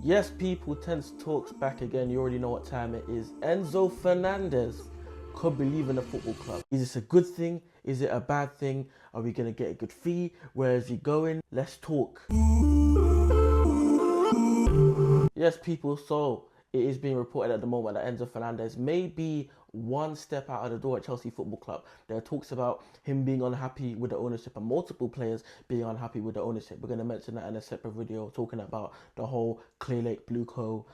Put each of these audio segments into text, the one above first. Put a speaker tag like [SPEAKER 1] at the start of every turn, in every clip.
[SPEAKER 1] Yes, people, Tense Talks back again. You already know what time it is. Enzo Fernandez could be leaving the football club. Is this a good thing? Is it a bad thing? Are we going to get a good fee? Where is he going? Let's talk. Yes, people, so it is being reported at the moment that Enzo Fernandez may be one step out of the door at Chelsea Football Club. There are talks about him being unhappy with the ownership and multiple players being unhappy with the ownership. We're going to mention that in a separate video talking about the whole Clear Lake Blue Co,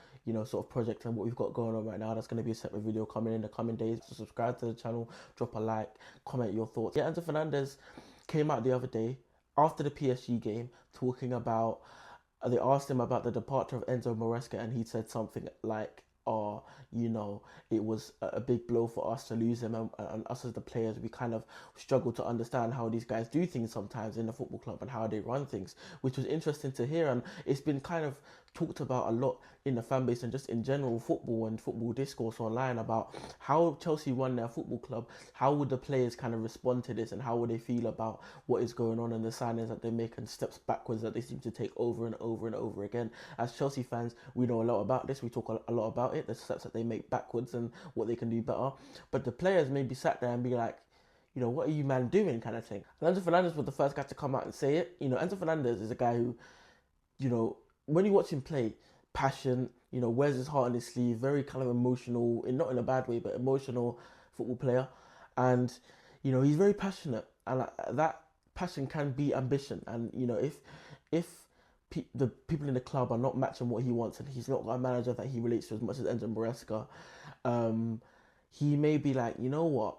[SPEAKER 1] sort of project and what we've got going on right now. That's going to be a separate video coming in the coming days. So subscribe to the channel, drop a like, comment your thoughts. Yeah, Enzo Fernandez came out the other day after the PSG game talking about they asked him about the departure of Enzo Maresca, and he said something like, "Oh, it was a big blow for us to lose him, and us as the players, we kind of struggle to understand how these guys do things sometimes in the football club and how they run things," which was interesting to hear, and it's been kind of talked about a lot in the fan base and just in general football and football discourse online about how Chelsea run their football club. How would the players kind of respond to this, and how would they feel about what is going on and the signings that they make and steps backwards that they seem to take over and over and over again. As Chelsea fans, we know a lot about this. We talk a lot about it, the steps that they make backwards and what they can do better. But the players may be sat there and be like, what are you man doing, kind of thing. And Enzo Fernandez was the first guy to come out and say it. Enzo Fernandez is a guy who, when you watch him play, passion, wears his heart on his sleeve, very kind of emotional, not in a bad way, but emotional football player. And, he's very passionate. And that passion can be ambition. And, if the people in the club are not matching what he wants and he's not got a manager that he relates to as much as Enzo Maresca, he may be like, you know what?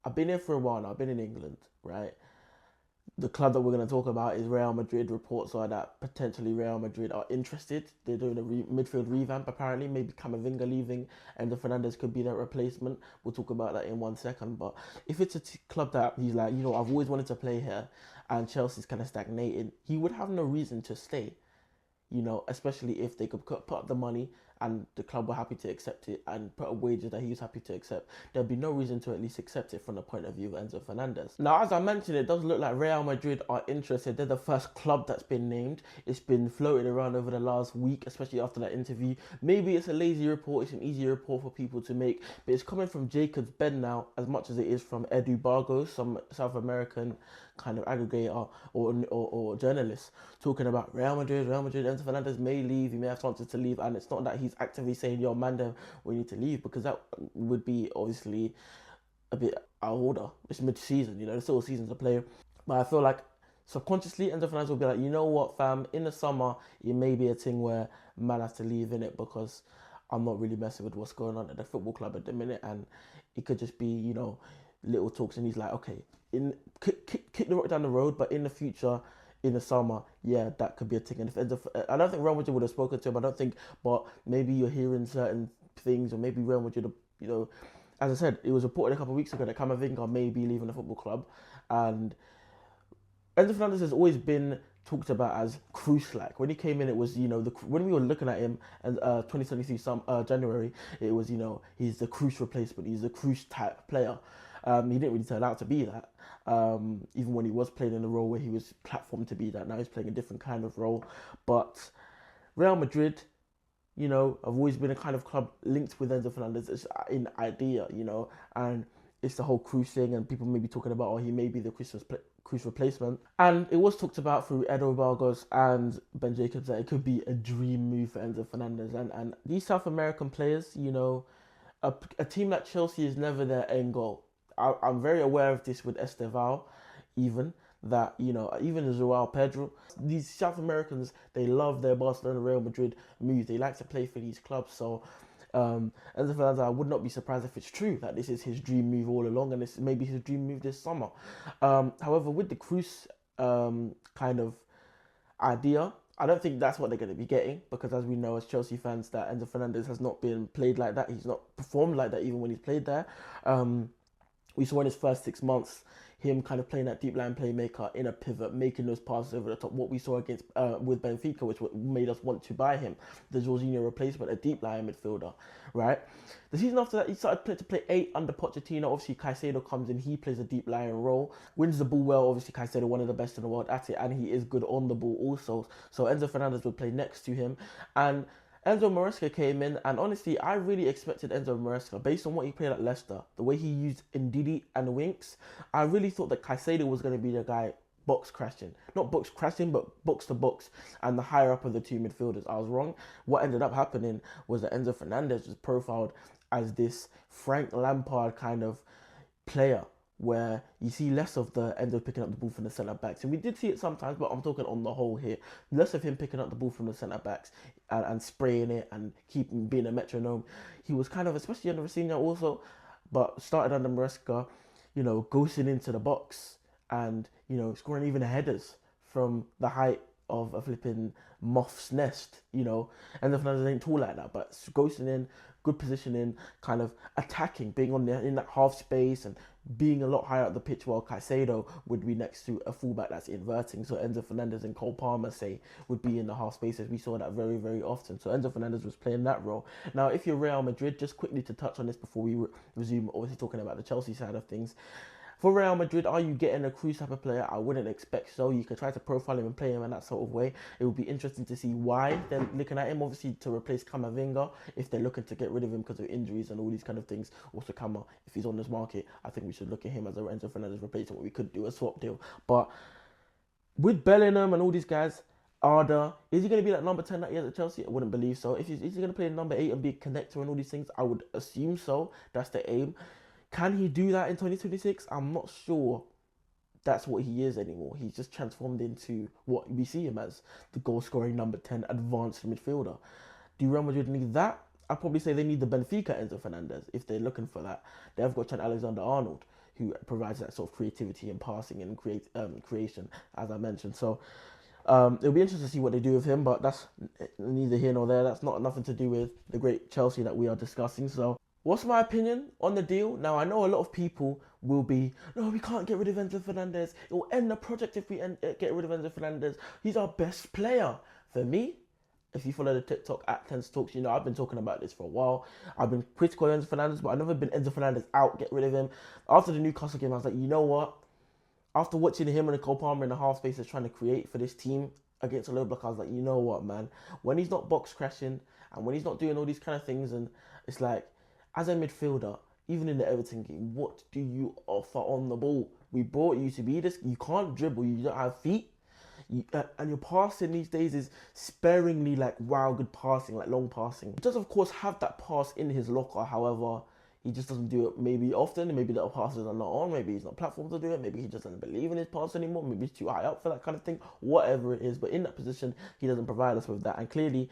[SPEAKER 1] I've been here for a while now. I've been in England, right? The club that we're going to talk about is Real Madrid. Reports are that potentially Real Madrid are interested. They're doing a midfield revamp, apparently. Maybe Camavinga leaving and the Fernandez could be their replacement. We'll talk about that in 1 second. But if it's a club that he's like, I've always wanted to play here and Chelsea's kind of stagnating, he would have no reason to stay. Especially if they could put up the money and the club were happy to accept it and put a wager that he was happy to accept, there'd be no reason to at least accept it from the point of view of Enzo Fernandez. Now, as I mentioned, it does look like Real Madrid are interested. They're the first club that's been named. It's been floated around over the last week, especially after that interview. Maybe it's a lazy report, it's an easy report for people to make, but it's coming from Jacob's Ben now as much as it is from Edu Bargos, some South American kind of aggregator or journalist, talking about Real Madrid, Enzo Fernandez may leave, he may have chances to leave, and it's not that he's actively saying, yo, Manda, we need to leave, because that would be obviously a bit out of order. It's mid-season, there's still a season to play. But I feel like subconsciously Enzo Fernandez will be like, you know what, fam, in the summer, it may be a thing where man has to leave in it because I'm not really messing with what's going on at the football club at the minute, and it could just be, little talks, and he's like, okay, kick the rock down the road, but in the future, in the summer, yeah, that could be a thing. And I don't think Real Madrid would have spoken to him. I don't think, but maybe you're hearing certain things, or maybe Real Madrid, as I said, it was reported a couple of weeks ago that Camavinga may be leaving the football club, and Enzo Fernandez has always been talked about as Cruz-like. When he came in, it was, when we were looking at him in 2023 January, it was, he's the Cruz replacement. He's the Cruz type player. He didn't really turn out to be that. Even when he was playing in a role where he was platformed to be that, now he's playing a different kind of role. But Real Madrid, have always been a kind of club linked with Enzo Fernandez in idea, and it's the whole Cruz thing, and people may be talking about, he may be the Cruz replacement. And it was talked about through Edo Vargas and Ben Jacobs that it could be a dream move for Enzo Fernandez. And these South American players, a team like Chelsea is never their end goal. I'm very aware of this with Estevao, even that, even Joao Pedro. These South Americans, they love their Barcelona, Real Madrid moves. They like to play for these clubs. So, Enzo Fernandez, I would not be surprised if it's true that this is his dream move all along, and this may be his dream move this summer. However, with the Cruz kind of idea, I don't think that's what they're going to be getting, because as we know as Chelsea fans, that Enzo Fernandez has not been played like that. He's not performed like that even when he's played there. We saw in his first 6 months him kind of playing that deep line playmaker in a pivot, making those passes over the top. What we saw against with Benfica, which made us want to buy him, the Jorginho replacement, a deep line midfielder, right? The season after that, he started to play 8 under Pochettino. Obviously, Caicedo comes in, he plays a deep line role, wins the ball well. Obviously, Caicedo, one of the best in the world at it, and he is good on the ball also. So Enzo Fernandez would play next to him, and Enzo Maresca came in, and honestly, I really expected Enzo Maresca, based on what he played at Leicester, the way he used Ndidi and Winks. I really thought that Caicedo was going to be the guy box crashing. Not box crashing, but box to box, and the higher up of the two midfielders. I was wrong. What ended up happening was that Enzo Fernandez was profiled as this Frank Lampard kind of player, where you see less of the end of picking up the ball from the centre backs. And we did see it sometimes, but I'm talking on the whole here. Less of him picking up the ball from the centre backs and spraying it and keeping being a metronome. He was kind of, especially under Rosina also, but started under Maresca, ghosting into the box and, scoring even headers from the height of a flipping moth's nest, And the Fernandez ain't tall like that, but ghosting in, good positioning, kind of attacking, being in that half space and being a lot higher up the pitch, while Caicedo would be next to a fullback that's inverting. So Enzo Fernandez and Cole Palmer, say, would be in the half spaces. We saw that very, very often. So Enzo Fernandez was playing that role. Now, if you're Real Madrid, just quickly to touch on this before we resume, obviously talking about the Chelsea side of things. For Real Madrid, are you getting a Cruz type of player? I wouldn't expect so. You could try to profile him and play him in that sort of way. It would be interesting to see why they're looking at him. Obviously, to replace Camavinga, if they're looking to get rid of him because of injuries and all these kind of things. Also, Cama, if he's on this market, I think we should look at him as a Enzo Fernandez replacement. We could do a swap deal. But with Bellingham and all these guys, Arda, is he going to be that number 10 that he has at Chelsea? I wouldn't believe so. Is he going to play number 8 and be a connector and all these things? I would assume so. That's the aim. Can he do that in 2026? I'm not sure that's what he is anymore. He's just transformed into what we see him as, the goal-scoring number 10 advanced midfielder. Do Real Madrid need that? I'd probably say they need the Benfica Enzo Fernandez if they're looking for that. They've got Trent Alexander-Arnold, who provides that sort of creativity and passing and creation, as I mentioned. So it'll be interesting to see what they do with him, but that's neither here nor there. That's not nothing to do with the great Chelsea that we are discussing. So what's my opinion on the deal? Now, I know a lot of people will be, no, we can't get rid of Enzo Fernandez. It will end the project if we get rid of Enzo Fernandez. He's our best player. For me, if you follow the TikTok at Tense Talks, I've been talking about this for a while. I've been critical of Enzo Fernandez, but I've never been Enzo Fernandez out, get rid of him. After the Newcastle game, I was like, you know what? After watching him and Cole Palmer in the half spaces trying to create for this team against a low block, I was like, you know what, man? When he's not box crashing and when he's not doing all these kind of things, and it's like, as a midfielder, even in the Everton game, what do you offer on the ball? We brought you to be this. You can't dribble. You don't have feet. And your passing these days is sparingly like wow, good passing, like long passing. He does, of course, have that pass in his locker. However, he just doesn't do it maybe often. Maybe the passes are not on. Maybe he's not platformed to do it. Maybe he just doesn't believe in his pass anymore. Maybe he's too high up for that kind of thing. Whatever it is. But in that position, he doesn't provide us with that. And clearly,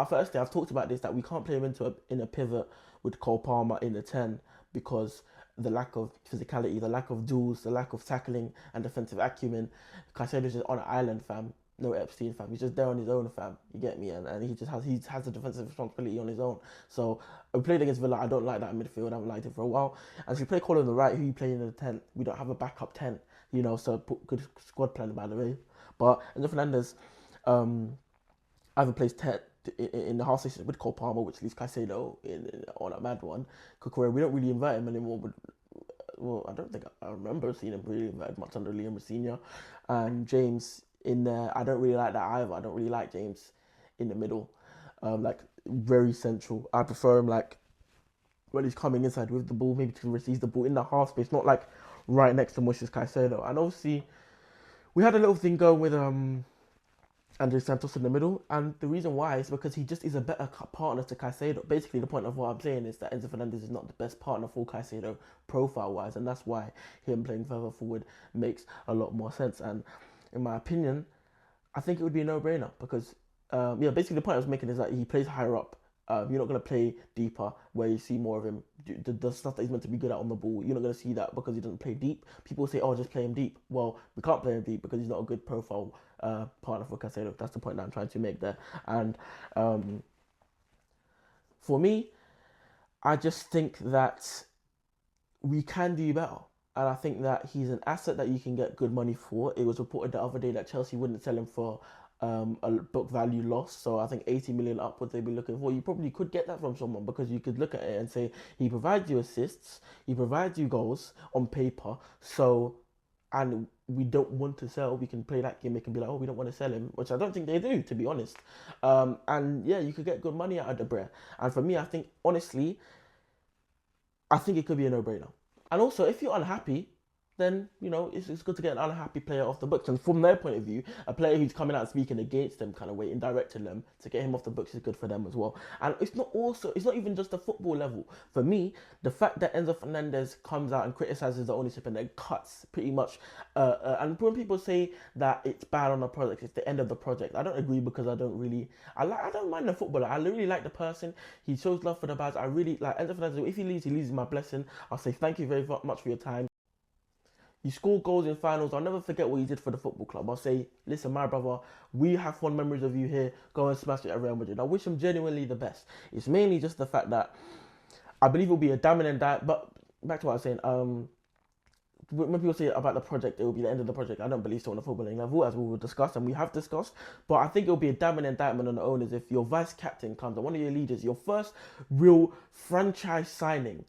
[SPEAKER 1] firstly, I've talked about this, that we can't play him in a pivot with Cole Palmer in the 10 because the lack of physicality, the lack of duels, the lack of tackling and defensive acumen. Caicedo's just on an island, fam. No Epstein, fam. He's just there on his own, fam. You get me? And he has the defensive responsibility on his own. So we played against Villa. I don't like that midfield. I haven't liked it for a while. And if you play Cole on the right, who you play in the 10? We don't have a backup 10. So good squad plan, by the way. But Enzo Fernandez either plays 10 in the half station with Cole Palmer, which leaves Caicedo on a mad one. Cucurella, we don't really invite him anymore, but I don't think I remember seeing him really invited much under Liam Rosina. And James in there, I don't really like that either. I don't really like James in the middle, like very central. I prefer him like when he's coming inside with the ball, maybe to receive the ball in the half space, not like right next to Moises Caicedo. And obviously, we had a little thing going with Andre Santos in the middle, and the reason why is because he just is a better partner to Caicedo. Basically, the point of what I'm saying is that Enzo Fernandez is not the best partner for Caicedo profile-wise, and that's why him playing further forward makes a lot more sense. And in my opinion, I think it would be a no-brainer because, basically the point I was making is that he plays higher up. You're not going to play deeper where you see more of him. The stuff that he's meant to be good at on the ball, you're not going to see that because he doesn't play deep. People say, oh, just play him deep. Well, we can't play him deep because he's not a good profile partner for Caicedo. That's the point that I'm trying to make there. And for me, I just think that we can do better. And I think that he's an asset that you can get good money for. It was reported the other day that Chelsea wouldn't sell him for a book value loss. So I think 80 million up what they'd be looking for. You probably could get that from someone because you could look at it and say he provides you assists, he provides you goals on paper. So, and we don't want to sell, we can play that gimmick and be like, oh, we don't want to sell him, which I don't think they do, to be honest. And yeah, you could get good money out of Debre. And for me, I think, honestly, I think it could be a no-brainer. And also, if you're unhappy, then, it's good to get an unhappy player off the books. And from their point of view, a player who's coming out speaking against them kind of way, indirecting them, to get him off the books is good for them as well. And it's not even just the football level. For me, the fact that Enzo Fernandez comes out and criticizes the ownership and then cuts pretty much, and when people say that it's bad on the project, it's the end of the project, I don't agree because I don't mind the footballer. I really like the person. He shows love for the badge. I really like Enzo Fernandez. If he leaves my blessing. I'll say thank you very much for your time. You score goals in finals. I'll never forget what you did for the football club. I'll say, listen, my brother, we have fond memories of you here. Go and smash it at Real Madrid. I wish him genuinely the best. It's mainly just the fact that I believe it'll be a damning indictment. But back to what I was saying, when people say about the project, it will be the end of the project. I don't believe so on the footballing level, as we will discuss and we have discussed. But I think it will be a damning indictment on the owners if your vice captain comes and one of your leaders, your first real franchise signing,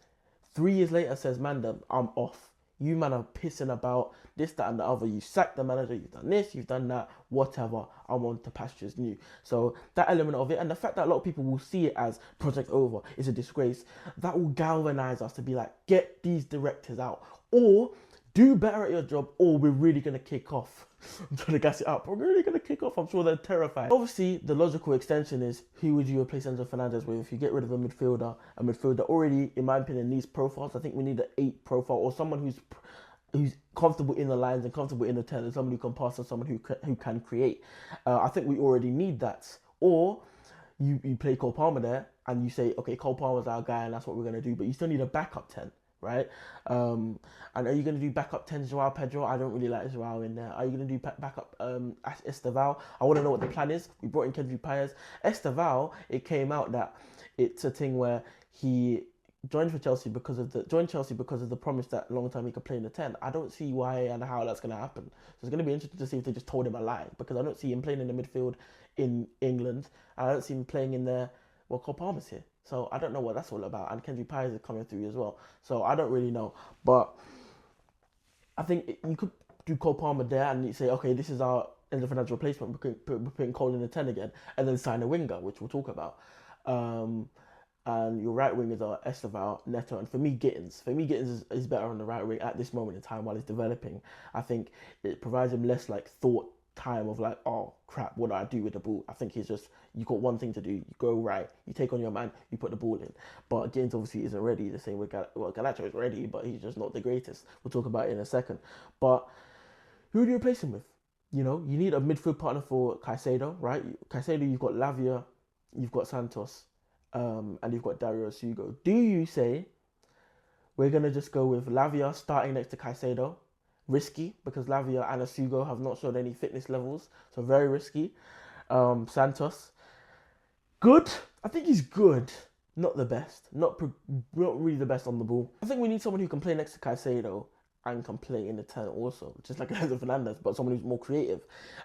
[SPEAKER 1] 3 years later says, man, I'm off. You man are pissing about this, that, and the other. You sacked the manager, you've done this, you've done that, whatever. I'm on to pastures new. So that element of it, and the fact that a lot of people will see it as project over, is a disgrace, that will galvanize us to be like, get these directors out. Or do better at your job, or we're really going to kick off. I'm trying to gas it up. We're really going to kick off. I'm sure they're terrified. Obviously, the logical extension is, who would you replace Enzo Fernandez with? If you get rid of a midfielder already, in my opinion, needs profiles. I think we need an 8 profile, or someone who's comfortable in the lines and comfortable in the 10, and someone who can pass and someone who can create. I think we already need that. Or you play Cole Palmer there, and you say, okay, Cole Palmer's our guy, and that's what we're going to do. But you still need a backup 10. Right? And are you going to do backup 10 Joao Pedro? I don't really like Joao in there. Are you going to do backup Esteval? I want to know what the plan is. We brought in Kendrick Paez. Esteval, it came out that it's a thing where he joined Chelsea because of the promise that long time he could play in the 10. I don't see why and how that's going to happen. So it's going to be interesting to see if they just told him a lie, because I don't see him playing in the midfield in England, and I don't see him playing in there. Well, Cole Palmer's here. So I don't know what that's all about. And Kendrick Paez is coming through as well. So I don't really know. But I think you could do Cole Palmer there and you say, okay, this is our Enzo Fernandez replacement. We're putting Cole in the 10 again. And then sign a winger, which we'll talk about. And your right wingers are Esteval, Neto, and for me, Gittins. For me, Gittins is better on the right wing at this moment in time while he's developing. I think it provides him less thought time of oh crap, what do I do with the ball? I think he's just, you got one thing to do, you go right, you take on your man, you put the ball in. But Gittins obviously isn't ready, the same with Garnacho is ready, but he's just not the greatest. We'll talk about it in a second. But who do you replace him with? You need a midfield partner for Caicedo, right? Caicedo, you've got Lavia, you've got Santos, and you've got Dario Sugo. Do you say we're going to just go with Lavia starting next to Caicedo? Risky, because Lavia and Asugo have not shown any fitness levels, so very risky. Santos, good. I think he's good, not the best, not really the best on the ball. I think we need someone who can play next to Caicedo and can play in the 10 also, just like Enzo Fernandez, but someone who's more creative.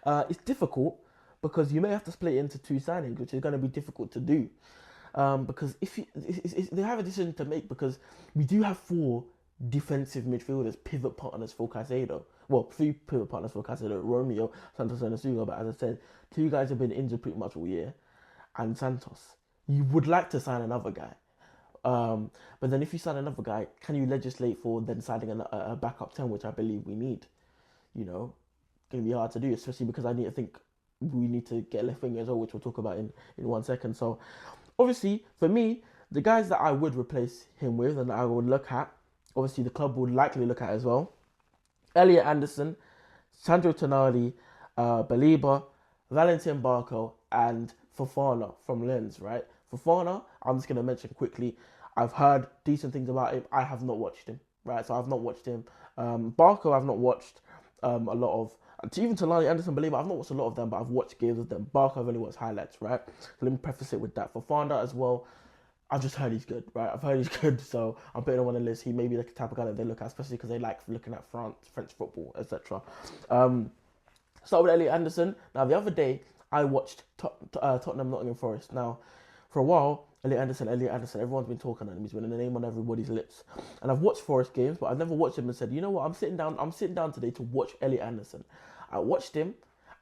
[SPEAKER 1] It's difficult because you may have to split it into 2 signings, which is going to be difficult to do. Because they have a decision to make, because we do have 4 defensive midfielders, pivot partners for Caicedo. Well, 3 pivot partners for Caicedo, Romeo, Santos and Asugo. But as I said, 2 guys have been injured pretty much all year. And Santos, you would like to sign another guy. But then if you sign another guy, can you legislate for then signing a backup 10, which I believe we need? Going to be hard to do, especially because we need to get left winger as well, which we'll talk about in 1 second. So obviously, for me, the guys that I would replace him with and I would look at, obviously the club would likely look at as well: Elliot Anderson, Sandro Tonali, Baliba, Valentin Barco, and Fofana from Lens, right? Fofana, I'm just going to mention quickly. I've heard decent things about him. I have not watched him, right? So I've not watched him. Barco, I've not watched a lot of. Even Tonali, Anderson, Baliba, I've not watched a lot of them, but I've watched games of them. Barco, I've only watched highlights, right? So let me preface it with that. Fofana as well. I've just heard he's good, right? I've heard he's good, so I'm putting him on the list. He may be the type of guy that they look at, especially because they like looking at French football, etc. Um, Start with Elliot Anderson. Now, the other day, I watched Tottenham Nottingham Forest. Now, for a while, Elliot Anderson, everyone's been talking on him. He's been in the name on everybody's lips. And I've watched Forest games, but I've never watched him and said, you know what, I'm sitting down today to watch Elliot Anderson. I watched him,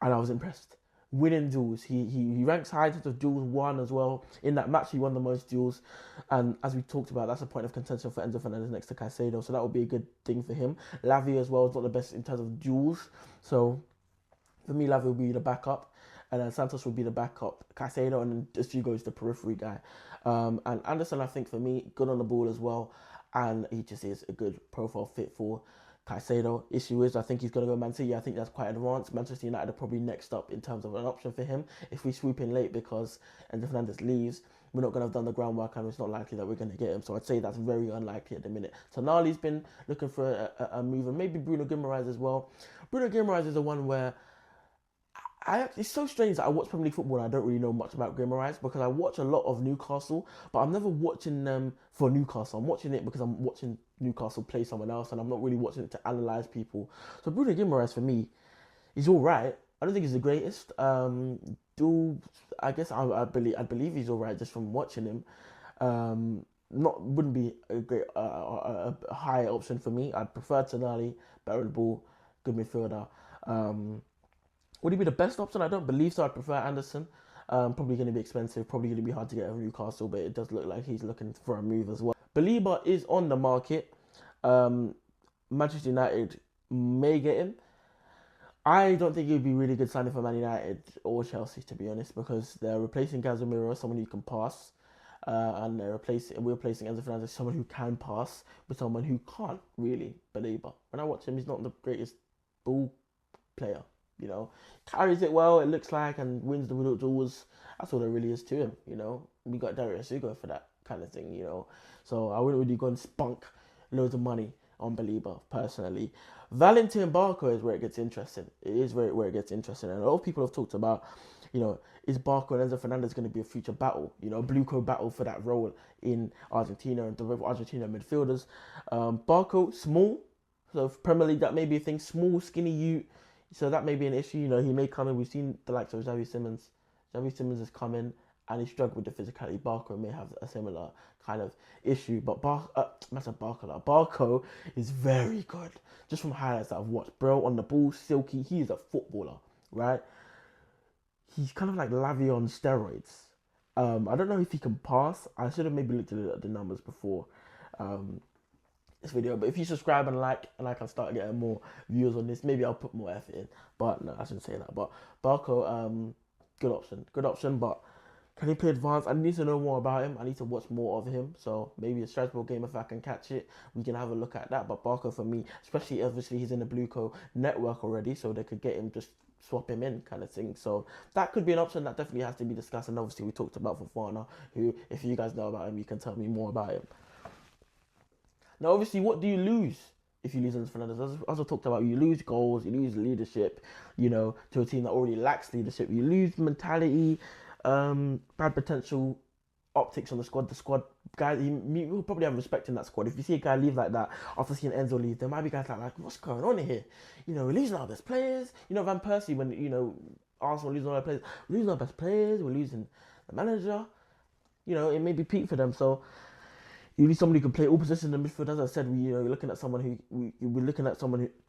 [SPEAKER 1] and I was impressed. Winning duels. He ranks high in terms of duels won as well. In that match, he won the most duels. And as we talked about, that's a point of contention for Enzo Fernandez next to Caicedo. So that would be a good thing for him. Lavia as well is not the best in terms of duels. So for me, Lavia will be the backup. And then Santos will be the backup. Caicedo and then Hugo is the periphery guy. And Anderson, I think for me, good on the ball as well. And he just is a good profile fit for Caicedo. Issue is, I think he's going to go Man City. I think that's quite advanced. Manchester United are probably next up in terms of an option for him. If we swoop in late because Enzo Fernandez leaves, we're not going to have done the groundwork and it's not likely that we're going to get him. So I'd say that's very unlikely at the minute. Tonali's been looking for a move, and maybe Bruno Guimaraes as well. Bruno Guimaraes is the one where it's so strange that I watch Premier League football and I don't really know much about Guimaraes because I watch a lot of Newcastle, but I'm never watching them for Newcastle. I'm watching it because I'm watching Newcastle play someone else and I'm not really watching it to analyse people. So Bruno Guimaraes for me, he's all right. I don't think he's the greatest. I guess I believe he's all right just from watching him. Wouldn't be a great a high option for me. I'd prefer Tonali, better on the ball, good midfielder. Would he be the best option? I don't believe so. I'd prefer Anderson. Probably going to be expensive. Probably going to be hard to get from Newcastle, but it does look like he's looking for a move as well. Baliba is on the market. Manchester United may get him. I don't think it would be really good signing for Man United or Chelsea, to be honest, because they're replacing Casemiro, someone who can pass, and we're replacing Enzo Fernandez, someone who can pass, with someone who can't really. Baliba. When I watch him, he's not the greatest ball player. You know, carries it well, it looks like, and wins the duels. That's all there really is to him, you know. We got Darius Hugo for that kind of thing, you know. So I wouldn't really go and spunk loads of money on Baliba, personally. Valentin Barco is where it gets interesting. It is where it gets interesting. And a lot of people have talked about, you know, is Barco and Enzo Fernandez going to be a future battle? You know, blue coat battle for that role in Argentina and the Argentina midfielders. Barco, small. So Premier League, that may be a thing. Small, skinny youth. So that may be an issue. You know, he may come in. We've seen the likes of Xavi Simons. Xavi Simons has come in and he struggled with the physicality. Barco may have a similar kind of issue. But Barco is very good. Just from highlights that I've watched. Bro, on the ball, silky. He is a footballer, right? He's kind of like Lavia on steroids. I don't know if he can pass. I should have maybe looked at the numbers before this video, but if you subscribe and like, and I can start getting more views on this, maybe I'll put more effort in. But no, I shouldn't say that. But Barco, good option. But can he play advanced? I need to know more about him. I need to watch more of him. So maybe a Strasbourg game, if I can catch it, we can have a look at that. But Barco for me, especially obviously he's in the Blueco network already, so they could get him, just swap him in kind of thing. So that could be an option that definitely has to be discussed. And obviously we talked about Fofana, who, if you guys know about him, you can tell me more about him. Now, obviously, what do you lose if you lose Enzo Fernandez? As I talked about, you lose goals, you lose leadership, you know, to a team that already lacks leadership. You lose mentality, bad potential, optics on the squad. The squad, guys, you will probably have respect in that squad. If you see a guy leave like that after seeing Enzo leave, there might be guys like, what's going on here? You know, we're losing our best players. You know, Van Persie, when, you know, Arsenal losing all their players, we're losing our best players, we're losing the manager. You know, it may be peak for them. So you need somebody who can play all positions in the midfield. As I said, we're looking at someone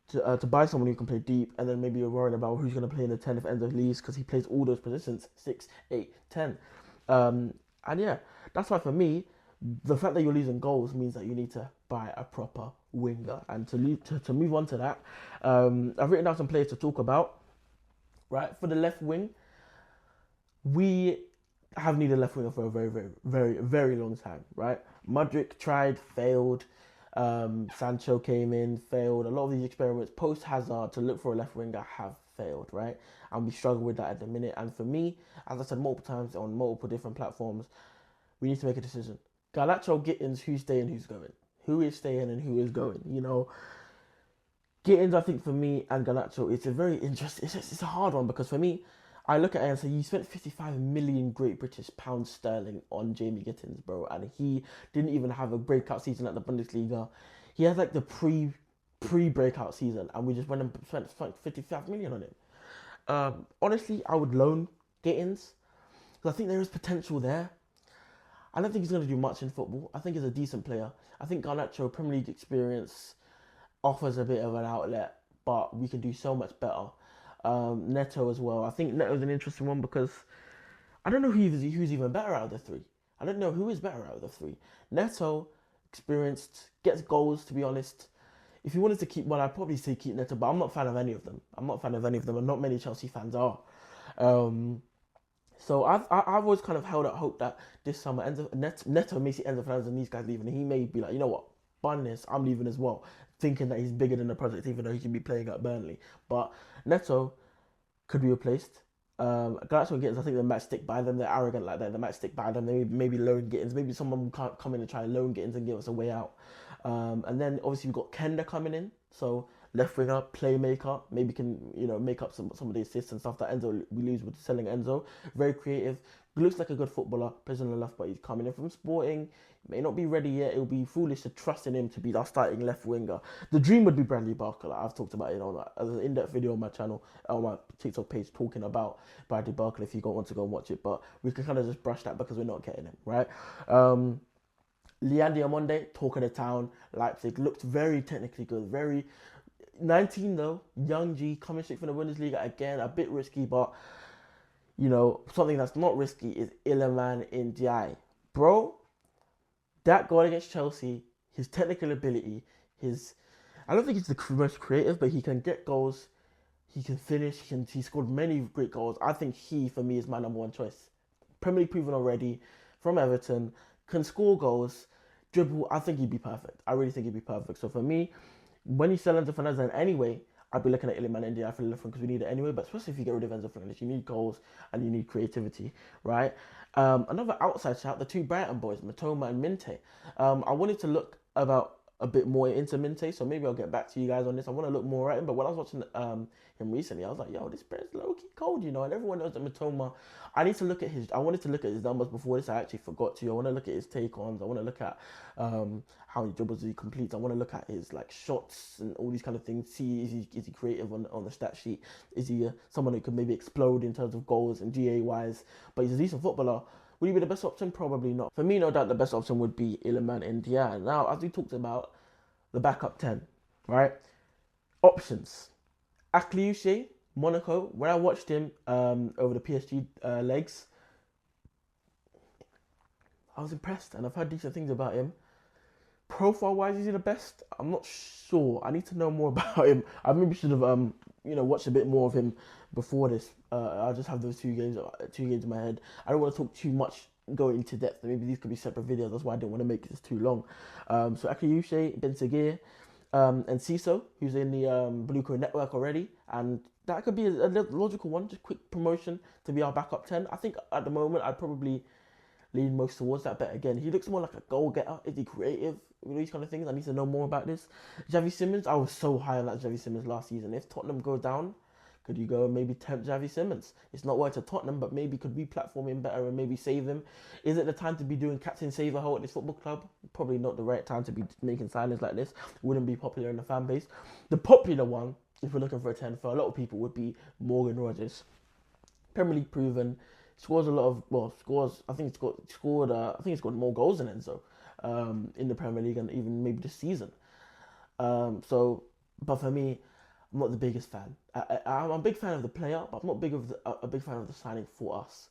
[SPEAKER 1] to buy someone who can play deep, and then maybe you're worried about who's going to play in the 10 if Enzo leaves, because he plays all those positions, 6, 8, 10. And yeah, that's why for me, the fact that you're losing goals means that you need to buy a proper winger. And to move on to that, I've written down some players to talk about. Right, for the left wing, we have needed a left winger for a very, very, very, very long time, right? Mudryk tried, failed. Sancho came in, failed. A lot of these experiments post-Hazard to look for a left winger have failed, right? And we struggle with that at the minute. And for me, as I said multiple times on multiple different platforms, we need to make a decision. Garnacho, Gittins, who's staying, who's going? Who is staying and who is going? You know, Gittins, I think for me and Garnacho, it's a very interesting, it's a hard one, because for me, I look at it and say, you spent 55 million Great British pounds sterling on Jamie Gittins, bro, and he didn't even have a breakout season at the Bundesliga. He had like the pre breakout season, and we just went and spent 55 million on him. Honestly, I would loan Gittins because I think there is potential there. I don't think he's going to do much in football. I think he's a decent player. I think Garnacho Premier League experience offers a bit of an outlet, but we can do so much better. Neto as well. I think Neto's an interesting one because I don't know who's even better out of the three. I don't know who is better out of the three. Neto, experienced, gets goals, to be honest. If you wanted to keep one, I'd probably say keep Neto, but I'm not a fan of any of them. I'm not a fan of any of them, and not many Chelsea fans are. So I've always kind of held out hope that this summer Neto may see Enzo Fernandez and these guys leaving, and he may be like, you know what, bun this, I'm leaving as well, thinking that he's bigger than the project, even though he can be playing at Burnley. But Neto could be replaced. Galactic and Gittins, I think they might stick by them. They're arrogant like that. They might stick by them. They maybe loan Gittins. Maybe someone can't come in and try and loan Gittins and give us a way out. And then obviously we've got Kenda coming in. So left winger, playmaker, maybe can make up some of the assists and stuff that Enzo we lose with selling Enzo. Very creative, looks like a good footballer, plays on the left, but he's coming in from Sporting. May not be ready yet. It would be foolish to trust in him to be our starting left winger. The dream would be Bradley Barker. Like I've talked about it on as an in-depth video on my channel, on my TikTok page, talking about Bradley Barker. If you don't want to go and watch it, but we can kind of just brush that because we're not getting him right. Leandro Amonde, talk of the town, Leipzig, looked very technically good, very 19 though, young G, coming straight from the Bundesliga again, a bit risky, but something that's not risky is Iliman Ndiaye. Bro, that goal against Chelsea, his technical ability, I don't think he's the most creative, but he can get goals, he can finish, he scored many great goals. I think he, for me, is my number one choice. Premier League proven already, from Everton, can score goals, dribble. I think he'd be perfect. I really think he'd be perfect. So for me, when you sell Enzo Fernandez anyway, I'd be looking at Iliman Ndiaye for the left because we need it anyway. But especially if you get rid of Enzo Fernandez, you need goals and you need creativity, right? Another outside shout, the two Brighton boys, Matoma and Minte. I wanted to look about a bit more into Minte, so maybe I'll get back to you guys on this. I want to look more at him, but when I was watching him recently, I was like, yo, this player's low-key cold, and everyone knows that Matoma. I wanted to look at his numbers before this. I actually forgot to. I want to look at his take-ons. I want to look at how many dribbles he completes. I want to look at his shots and all these kind of things. See, is he creative on the stat sheet? Is he someone who could maybe explode in terms of goals and GA-wise? But he's a decent footballer. Would he be the best option? Probably not. For me, no doubt the best option would be Iliman Ndiaye. Now, as we talked about the backup 10, right? Options. Akliouche, Monaco. When I watched him over the PSG legs, I was impressed, and I've heard decent things about him. Profile-wise, is he the best? I'm not sure. I need to know more about him. I maybe should have watched a bit more of him before this. I just have those two games in my head. I don't want to talk too much, go into depth. Maybe these could be separate videos. That's why I didn't want to make this too long. So Akliouche, Ben Seguir, and Ciso, who's in the Blueco network already, and that could be a logical one. Just quick promotion to be our backup 10. I think at the moment I'd probably lean most towards that bet again. He looks more like a goal getter. Is he creative? These kind of things. I need to know more about this. Xavi Simons, I was so high on that Xavi Simons last season. If Tottenham go down, could you go and maybe tempt Xavi Simons? It's not worked at Tottenham, but maybe could we platform him better and maybe save him? Is it the time to be doing captain save a hole at this football club? Probably not the right time to be making signings like this. Wouldn't be popular in the fan base. The popular one, if we're looking for a 10 for a lot of people, would be Morgan Rogers. Premier League proven. Scores a lot of scores. I think he's scored more goals than Enzo in the Premier League and even maybe this season. But for me, I'm not the biggest fan. I'm a big fan of the player, but I'm not a big fan of the signing for us.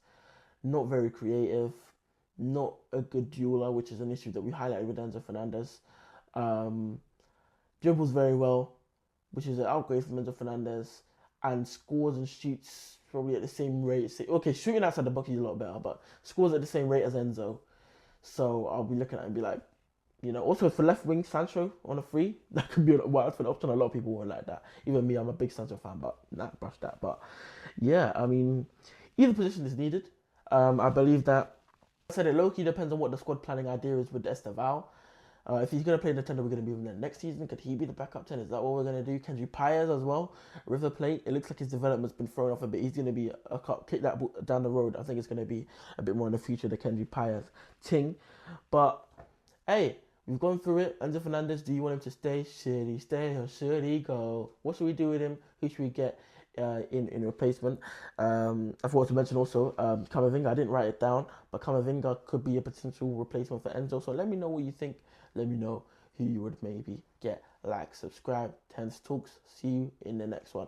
[SPEAKER 1] Not very creative, not a good dueler, which is an issue that we highlighted with Enzo Fernandez. Dribbles very well, which is an upgrade from Enzo Fernandez, and scores and shoots probably at the same rate. Okay, shooting outside the box is a lot better, but scores at the same rate as Enzo. So I'll be looking at it and be like, also for left wing, Sancho on a free, that could be a wild for an option. A lot of people won't like that. Even me, I'm a big Sancho fan, but brush that. But yeah, I mean, either position is needed. I believe that, I said it low-key depends on what the squad planning idea is with Esteval. If he's going to play Nintendo, we're going to move him there next season. Could he be the backup 10? Is that what we're going to do? Kendry Paez as well, River Plate. It looks like his development's been thrown off a bit. He's going to be kick that down the road. I think it's going to be a bit more in the future, the Kendry Paez thing. But hey, we've gone through it. Enzo Fernandez, do you want him to stay? Should he stay or should he go? What should we do with him? Who should we get in replacement? I forgot to mention also Camavinga. I didn't write it down, but Camavinga could be a potential replacement for Enzo. So let me know what you think. Let me know who you would maybe get. Like, subscribe, Tense Talks. See you in the next one.